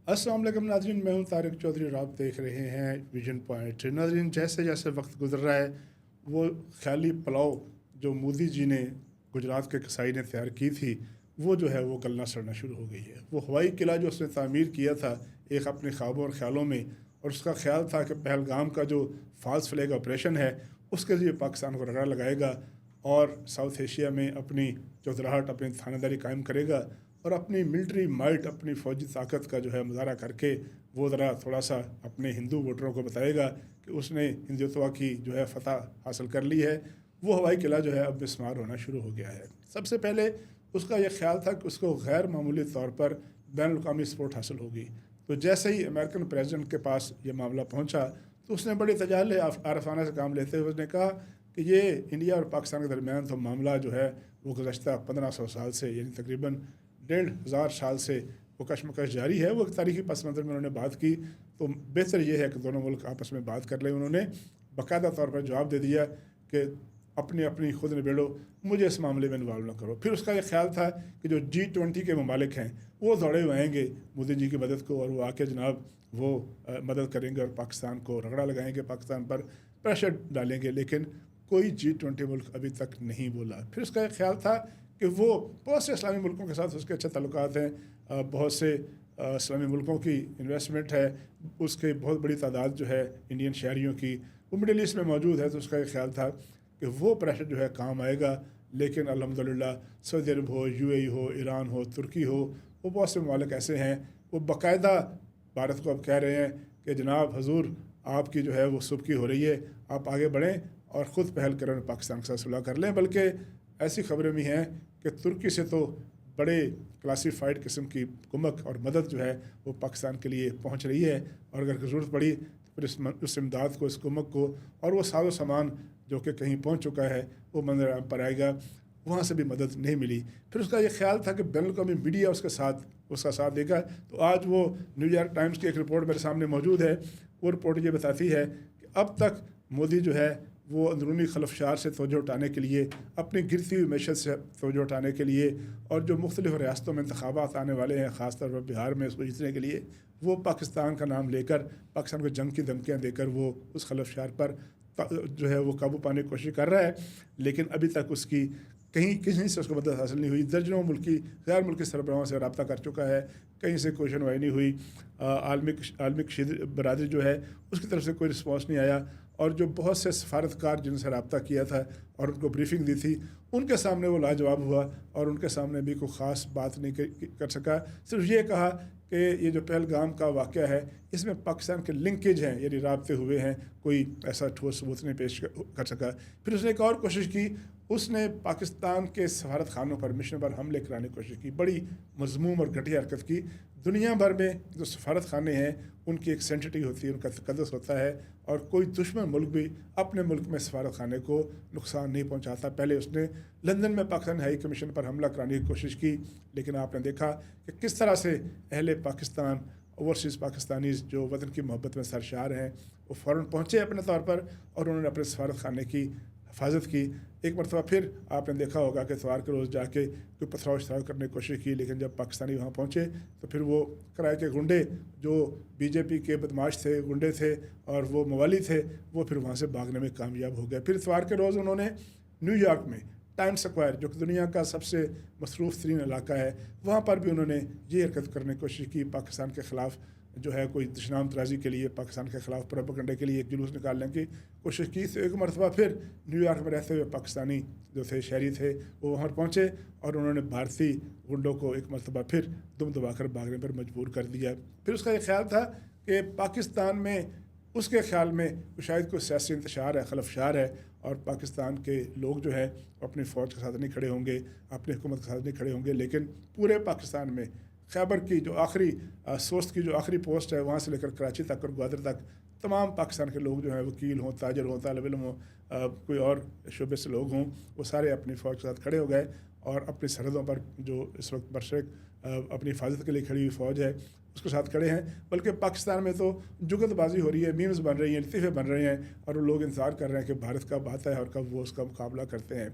अस्सलाम वालेकुम नाज़रीन, मैं हूं तारिक चौधरी और आप देख रहे हैं विजन पॉइंट। नाज़रीन, जैसे जैसे वक्त गुजर रहा है वो ख्याली पुलाव जो मोदी जी ने गुजरात के कसाई ने तैयार की थी वो जो है वो गलना सड़ना शुरू हो गई है। वो हवाई किला जो उसने तामीर किया था एक अपने ख्वाबों और ख्यालों में, और उसका ख्याल था कि पहलगाम का जो फॉल्स फ्लैग ऑपरेशन है उसके लिए पाकिस्तान को रगड़ा लगाएगा और साउथ एशिया में अपनी चौधराहट, अपनी थानेदारी कायम करेगा और अपनी मिलिट्री माइट, अपनी फ़ौजी ताकत का जो है मुजाहरा करके वो ज़रा थोड़ा सा अपने हिंदू वोटरों को बताएगा कि उसने हिंदुत्व की जो है फ़तह हासिल कर ली है। वो हवाई किला जो है अब बेशुमार होना शुरू हो गया है। सबसे पहले उसका यह ख्याल था कि उसको गैर मामूली तौर पर बैनुल-अक़वामी सपोर्ट हासिल होगी। तो जैसे ही अमेरिकन प्रेसिडेंट के पास ये मामला पहुँचा तो उसने बड़ी तजाल आरफाना से काम लेते हुए उसने कहा कि ये इंडिया और पाकिस्तान के दरमियान तो मामला जो है वो गुज़श्ता 1500 साल से, यानी तकरीबन 1500 साल से वो कशमकश जारी है। वो एक तारीखी पस मंज़र में उन्होंने बात की, तो बेहतर ये है कि दोनों मुल्क आपस में बात कर लें। उन्होंने बाकायदा तौर पर जवाब दे दिया कि अपनी अपनी खुद निबेड़ो, मुझे इस मामले में इन्वॉल्व न करो। फिर उसका ये ख्याल था कि जो G20 के ममालिक हैं वो दौड़े हुए आएंगे मोदी जी की मदद को, और वो आके जनाब वो मदद करेंगे और पाकिस्तान को रगड़ा लगाएंगे, पाकिस्तान पर प्रेशर डालेंगे। लेकिन कोई G20 मुल्क अभी तक नहीं बोला। फिर उसका एक ख्याल था कि वो बहुत से इस्लामी मुल्कों के साथ उसके अच्छे ताल्लुकात हैं, बहुत से इस्लामी मुल्कों की इन्वेस्टमेंट है, उसके बहुत बड़ी तादाद जो है इंडियन शहरियों की वो मिडिल ईस्ट में मौजूद है। तो उसका एक ख्याल था कि वो प्रेशर जो है काम आएगा। लेकिन अल्हम्दुलिल्लाह सऊदी अरब हो, UAE हो, ईरान हो, तुर्की हो, वो बहुत से ममालिक ऐसे हैं वो बाकायदा भारत को अब कह रहे हैं कि जनाब हजूर आपकी जो है वो सुबकी हो रही है, आप आगे बढ़ें और ख़ुद पहल करें, पाकिस्तान के साथ सुलह कर लें। बल्कि ऐसी खबरें भी हैं कि तुर्की से तो बड़े क्लासीफाइड किस्म की कुमक और मदद जो है वो पाकिस्तान के लिए पहुंच रही है, और अगर ज़रूरत पड़ी तो फिर उस इमदाद को, इस कुमक को और वो साजो सामान जो कि कहीं पहुंच चुका है वो मंजर पर आएगा। वहाँ से भी मदद नहीं मिली। फिर उसका ये ख्याल था कि बैनुल-अक़वामी मीडिया उसका साथ देगा। तो आज वो न्यूयॉर्क टाइम्स की एक रिपोर्ट मेरे सामने मौजूद है। वो रिपोर्ट ये बताती है कि अब तक मोदी जो है वो अंदरूनी खलफशार से तवज्जो उठाने के लिए, अपनी गिरती हुई मैशत से तवज्जो उठाने के लिए, और जो मुख्तलिफ़ रियासतों में इंतखाबात आने वाले हैं ख़ास तौर पर बिहार में उसको जीतने के लिए, वो पाकिस्तान का नाम लेकर, पाकिस्तान को जंग की धमकियाँ देकर वो उस खलफशार पर जो है वो काबू पाने की कोशिश कर रहा है। लेकिन अभी तक उसकी कहीं किसी से उसको मदद हासिल नहीं हुई। दर्जनों मुल्की गैर मुल्की सरबराहों से रब्ता कर चुका है, कहीं से कोई सुनवाई नहीं हुई। आलमी बरादरी जो है उसकी तरफ से कोई रिस्पॉन्स नहीं आया, और जो बहुत से सफारतकार जिनसे रब्ता किया था और उनको ब्रीफिंग दी थी उनके सामने वो लाजवाब हुआ, और उनके सामने भी कोई ख़ास बात नहीं कर सका। सिर्फ ये कहा कि ये जो पहलगाम का वाक़या है इसमें पाकिस्तान के लिंकेज हैं, यानी राब्ते हुए हैं, कोई ऐसा ठोस सबूत नहीं पेश कर सका। फिर उसने एक और कोशिश की, उसने पाकिस्तान के सफारत खानों पर, मिशन पर हमले कराने की कोशिश की। बड़ी मज़मूम और घटिया हरकत की। दुनिया भर में जो सफारत खाने हैं उनकी एक सेंसिटी होती है, उनका तकद्दुस होता है, और कोई दुश्मन मुल्क भी अपने मुल्क में सफारत खाने को नुकसान नहीं पहुंचाता। पहले उसने लंदन में पाकिस्तान हाई कमीशन पर हमला कराने की कोशिश की, लेकिन आपने देखा कि किस तरह से अहले पाकिस्तान, ओवरसीज़ पाकिस्तानीज़ जो वतन की मोहब्बत में सरशार हैं, वो फ़ौरन पहुँचे अपने तौर पर और उन्होंने अपने सफारत खाने की हिफाजत की। एक मरतबा फिर आपने देखा होगा कि इतवार के रोज़ जाके कोई पथराव शथराव करने की कोशिश की, लेकिन जब पाकिस्तानी वहाँ पहुँचे तो फिर वो किराए के गुंडे जो BJP के बदमाश थे, गुंडे थे और वो मवाली थे, वो फिर वहाँ से भागने में कामयाब हो गए। फिर इतवार के रोज़ उन्होंने न्यूयॉर्क में टाइम्स स्क्वायर, जो कि दुनिया का सबसे मसरूफ़ तरीन इलाका है, वहाँ पर भी उन्होंने ये हरकत करने की कोशिश की। पाकिस्तान के ख़िलाफ़ जो है कोई दुश्मनाम तराजी के लिए, पाकिस्तान के ख़िलाफ़ प्रोपेगेंडे के लिए एक जुलूस निकालने की कोशिश की। तो एक मरतबा फिर न्यूयॉर्क में रहते हुए पाकिस्तानी जो थे, शहरी थे, वो वहाँ पहुँचे और उन्होंने भारतीय गुंडों को एक मरतबा फिर दुम दबाकर भागने पर मजबूर कर दिया। फिर उसका ये ख्याल था कि पाकिस्तान में, उसके ख्याल में शायद कोई सियासी इंतशार है, खलफशार है, और पाकिस्तान के लोग जो है अपनी फ़ौज के साथ नहीं खड़े होंगे, अपनी हुकूमत के साथ नहीं खड़े होंगे। लेकिन पूरे पाकिस्तान में खैबर की जो आखिरी सोस्ट की जो आखिरी पोस्ट है, वहाँ से लेकर कराची तक और ग्वादर तक तमाम पाकिस्तान के लोग जो हैं, वकील हों, ताजर हों, तालिब इल्म हों, कोई और शोबे से लोग हों, वो सारे अपनी फ़ौज के साथ खड़े हो गए और अपनी सरहदों पर जो इस वक्त बरशक अपनी हिफाजत के लिए खड़ी हुई फ़ौज है उसके साथ खड़े हैं। बल्कि पाकिस्तान में तो जुगतबाजी हो रही है, मीम्स बन रही हैं, लतीफ़े बन रहे हैं, और वो लोग इंतज़ार कर रहे हैं कि भारत कब आता है और कब वो उसका मुकाबला करते हैं।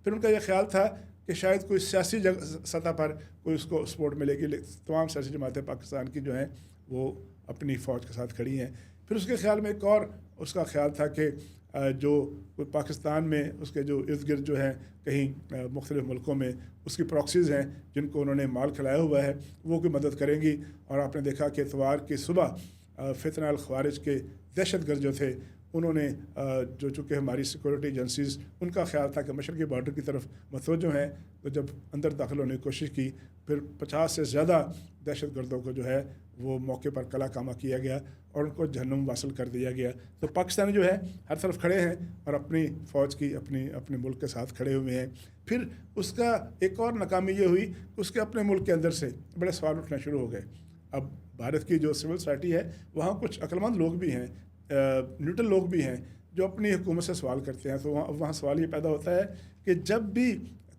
फिर उनका यह ख्याल था कि शायद कोई सियासी सतह पर कोई उसको सपोर्ट मिलेगी, तमाम सियासी जमातें पाकिस्तान की जो हैं वो अपनी फ़ौज के साथ खड़ी हैं। फिर उसके ख्याल में एक और उसका ख्याल था कि जो पाकिस्तान में उसके जो इर्द गिर्द जो है कहीं मुख्तलिफ़ मुल्कों में उसकी प्रॉक्सीज़ हैं जिनको उन्होंने माल खिलाया हुआ है, वो कोई मदद करेंगी। और आपने देखा कि इतवार की सुबह फितना अल ख़वारिज के दहशतगर्द जो थे उन्होंने जो चूँकि हमारी सिक्योरिटी एजेंसीज़ उनका ख्याल था कि मशरक़ी बॉर्डर की तरफ मतवज्जो हैं, तो जब अंदर दाखिल होने की कोशिश की फिर 50 से ज़्यादा दहशतगर्दों को जो है वो मौके पर कला कामा किया गया और उनको जहन्नुम वासल कर दिया गया। तो पाकिस्तानी जो है हर तरफ खड़े हैं और अपनी फ़ौज की अपने मुल्क के साथ खड़े हुए हैं। फिर उसका एक और नाकामी ये हुई कि उसके अपने मुल्क के अंदर से बड़े सवाल उठना शुरू हो गए। अब भारत की जो सिविल सोसाइटी है वहाँ कुछ अक्लमंद लोग भी हैं, न्यूट्रल लोग भी हैं जो अपनी हुकूमत से सवाल करते हैं। तो वहाँ सवाल ये पैदा होता है कि जब भी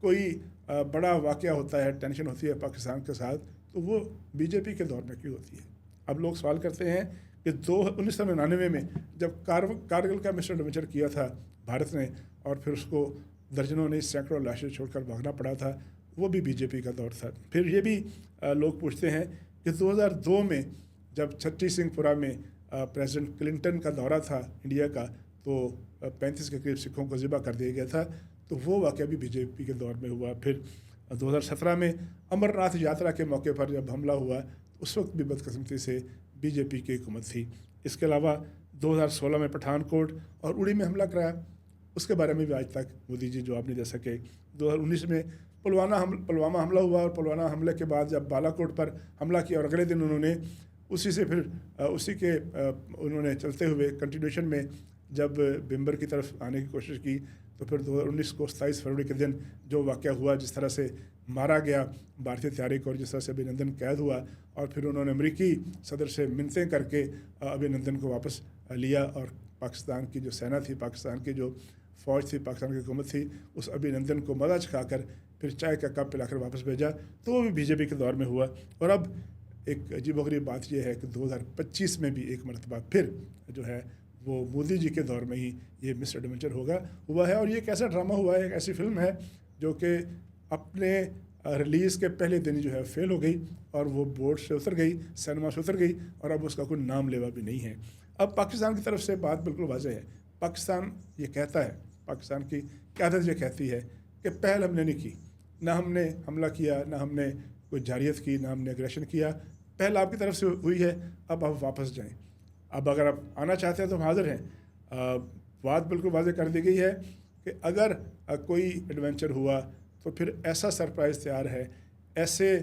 कोई बड़ा वाक़या होता है, टेंशन होती है पाकिस्तान के साथ, तो वो बीजेपी के दौर में क्यों होती है। अब लोग सवाल करते हैं कि 1999 में जब कारगिल का मिशन एडवेंचर किया था भारत ने और फिर उसको दर्जनों ने सैकड़ों लाशें छोड़कर भागना पड़ा था, वो भी बीजेपी का दौर था। फिर ये भी लोग पूछते हैं कि 2002 में जब छत्ती सिंहपुरा में प्रेसिडेंट क्लिंटन का दौरा था इंडिया का, तो 35 के करीब सिखों को ज़िबा कर दिया गया था, तो वो वाक़या भी बीजेपी के दौर में हुआ। फिर 2017 में अमरनाथ यात्रा के मौके पर जब हमला हुआ, उस वक्त भी बदकिस्मती से बीजेपी की हुकूमत थी। इसके अलावा 2016 में पठानकोट और उड़ी में हमला कराया, उसके बारे में भी आज तक मोदी जी जवाब नहीं दे सके। 2019 में पुलवामा हमला हुआ और पुलवामा हमले के बाद जब बालाकोट पर हमला किया और अगले दिन उन्होंने उसी से फिर उसी के उन्होंने चलते हुए कंटिन्यूशन में जब बिम्बर की तरफ आने की कोशिश की, तो फिर 2019 को 27 फरवरी के दिन जो वाक़या हुआ, जिस तरह से मारा गया भारतीय तैयारी को और जिस तरह से अभिनंदन कैद हुआ और फिर उन्होंने अमेरिकी सदर से मिन्नतें करके अभिनंदन को वापस लिया और पाकिस्तान की जो सेना थी, पाकिस्तान की जो फ़ौज थी, पाकिस्तान की हुकूमत थी, उस अभिनंदन को मज़ा चखाकर फिर चाय का कप पिलाकर वापस भेजा, तो वो भी बीजेपी के दौर में हुआ। और अब एक अजीबोगरीब बात यह है कि 2025 में भी एक मरतबा फिर जो है वो मोदी जी के दौर में ही ये मिस एडवेंचर हुआ है। और ये एक ऐसा ड्रामा हुआ है, एक ऐसी फिल्म है जो कि अपने रिलीज़ के पहले दिन जो है फेल हो गई और वो बोर्ड से उतर गई, सिनेमा से उतर गई और अब उसका कोई नाम लेवा भी नहीं है। अब पाकिस्तान की तरफ से बात बिल्कुल वाज़ेह है। पाकिस्तान ये कहता है, पाकिस्तान की क़यादत ये कहती है कि पहल हमने नहीं की, ना हमने हमला किया, ना हमने कोई जारियत की, ना हमने एग्रेशन किया, पहल आपकी तरफ से हुई है, अब आप वापस जाएं। अब अगर आप आना चाहते हैं तो हम हाज़िर हैं। बात बिल्कुल वाज़ेह कर दी गई है कि अगर कोई एडवेंचर हुआ तो फिर ऐसा सरप्राइज़ तैयार है, ऐसी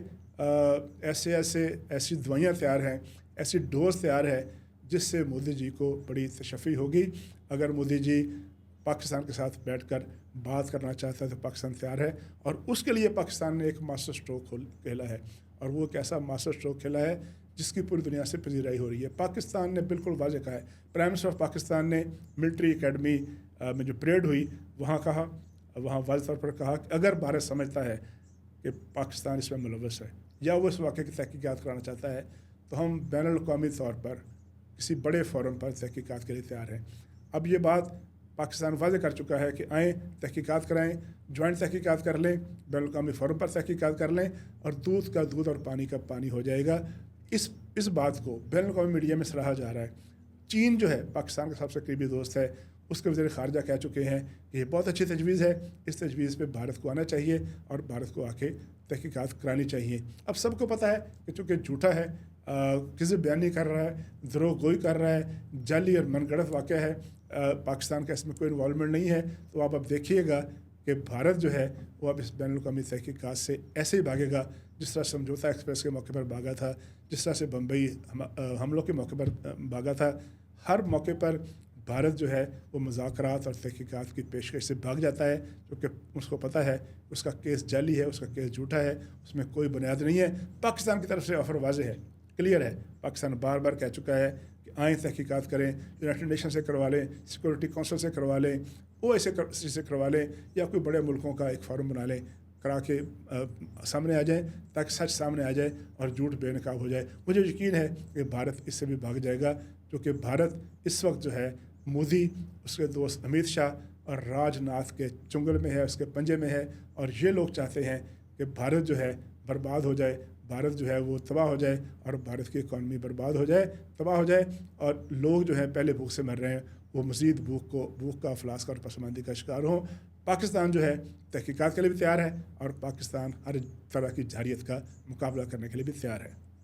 दवाइयाँ तैयार हैं, ऐसी डोज तैयार है जिससे मोदी जी को बड़ी तशफ़ी होगी। अगर मोदी जी पाकिस्तान के साथ बैठकर बात करना चाहता है तो पाकिस्तान तैयार है और उसके लिए पाकिस्तान ने एक मास्टर स्ट्रोक खेला है और वो एक ऐसा मास्टर स्ट्रोक खेला है जिसकी पूरी दुनिया से पजीराई हो रही है। पाकिस्तान ने बिल्कुल वाज़ेह कहा है, प्राइम मिनिस्टर ऑफ पाकिस्तान ने मिलिट्री एकेडमी में जो परेड हुई वहाँ वाज़ेह तौर पर कहा कि अगर भारत समझता है कि पाकिस्तान इसमें मुलव्वस है या वो इस वाक़े की तहकीकात कराना चाहता है तो हम बैनुल-अक़वामी तौर पर किसी बड़े फोरम पर तहकीकात के लिए तैयार हैं। अब ये बात पाकिस्तान वाज़ेह कर चुका है कि आएँ तहकीकात कराएँ, जॉइंट तहकीकात कर लें, बैनुल-अक़वामी फोरम पर तहकीकात कर लें और दूध का दूध और पानी का पानी हो जाएगा। इस बात को बैनुल-अक़वामी मीडिया में सराहा जा रहा है। चीन जो है पाकिस्तान का सबसे करीबी दोस्त है, उसके वज़ीर ख़ारजा कह चुके हैं कि ये बहुत अच्छी तजवीज़ है, इस तजवीज़ पे भारत को आना चाहिए और भारत को आके तहकीकात करानी चाहिए। अब सबको पता है कि चूँकि झूठा है, किसी बयान नहीं कर रहा है, धरोह गोई कर रहा है, जाली और मनगढ़ंत वाक़या है, पाकिस्तान का इसमें कोई इन्वॉल्वमेंट नहीं है, तो आप अब देखिएगा कि भारत जो है वो अब इस बैनुल-अक़वामी तहकीकात से ऐसे ही भागेगा जिस तरह समझौता एक्सप्रेस के मौके पर भागा था, जिस तरह से बम्बई हमलों के मौके पर भागा था। हर मौके पर भारत जो है वो मुज़ाकरात और तहकीकात की पेशकश से भाग जाता है क्योंकि उसको पता है उसका केस जाली है, उसका केस झूठा है, उसमें कोई बुनियाद नहीं है। पाकिस्तान की तरफ से ऑफ़र वाज़ेह है, क्लियर है। पाकिस्तान बार बार कह चुका है कि आएँ तहकीकात करें, यूनाइटेड नेशन से करवा लें, सिक्योरिटी काउंसिल से करवा लें, OIC से करवा लें या कोई बड़े मुल्कों का एक फ़ोरम बना लें, करा के सामने आ जाए ताकि सच सामने आ जाए और झूठ बेनकाब हो जाए। मुझे यकीन है कि भारत इससे भी भाग जाएगा क्योंकि भारत इस वक्त जो है मोदी, उसके दोस्त अमित शाह اور راجناتھ کے چنگل میں ہے، اس کے پنجے میں ہے، اور یہ لوگ چاہتے ہیں کہ بھارت جو ہے برباد ہو جائے، بھارت جو ہے وہ تباہ ہو جائے، اور بھارت کی اکانومی برباد ہو جائے، تباہ ہو جائے، اور لوگ جو ہیں پہلے بھوک سے مر رہے ہیں وہ مزید بھوک کا افلاس کا اور پسماندگی کا شکار ہوں۔ پاکستان جو ہے تحقیقات کے لیے بھی تیار ہے، اور پاکستان ہر طرح کی جارحیت کا مقابلہ کرنے کے لیے بھی تیار ہے۔